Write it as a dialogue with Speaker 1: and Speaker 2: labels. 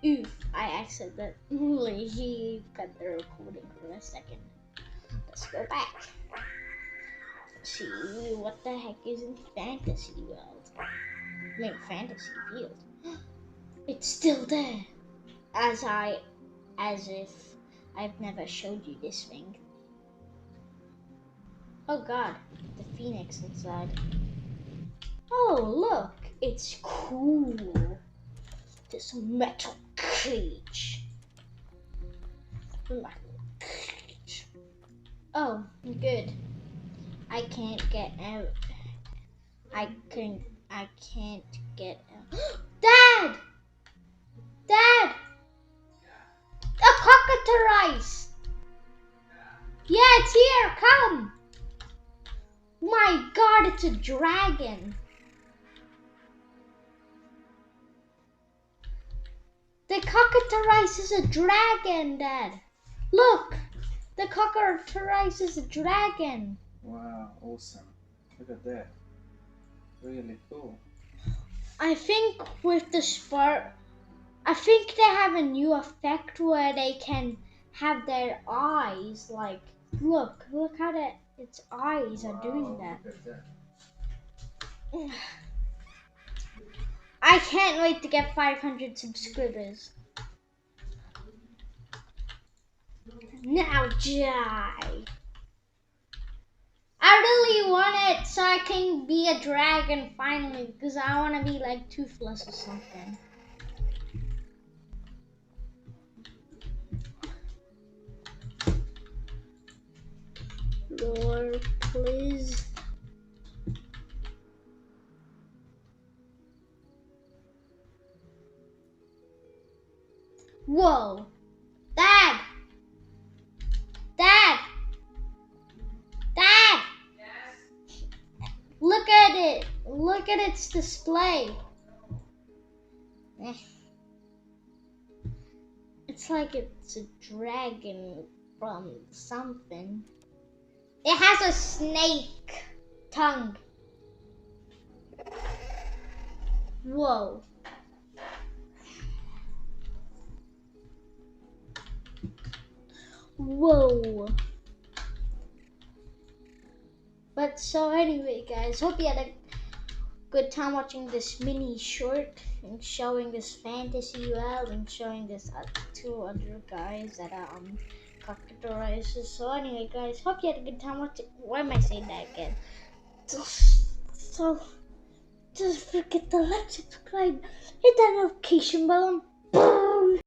Speaker 1: Oof, I accidentally cut the recording for a second. Let's go back. See what the heck is in Fantasy World. I mean, Fantasy Field. It's still there. As if I've never showed you this thing. Oh god, the phoenix inside. Oh look, it's cool. This metal cage. Metal cage. Oh, good. I can't get out. I can't get out. Dad! Dad! A Cocatrice! Yeah, it's here, come! My god, it's a dragon. The Cocatrice is a dragon, Dad. Look, the Cocatrice is a dragon.
Speaker 2: Wow, awesome. Look at that. Really cool.
Speaker 1: I think with the spark, I think they have a new effect where they can have their eyes like, look how its eyes are doing that.
Speaker 2: Look at that.
Speaker 1: I can't wait to get 500 subscribers. Now die. I really want it so I can be a dragon finally, because I want to be like Toothless or something. Lord, please. Whoa. Dad! Dad! Dad! Yes? Look at it. Look at its display. It's like it's a dragon from something. It has a snake tongue. Whoa. Whoa. But so anyway, guys, hope you had a good time watching this mini short and showing this fantasy world and showing this two other guys that are Cocatrices. So anyway, guys, hope you had a good time watching. Why am I saying that again? So just forget to like, subscribe, hit that notification bell,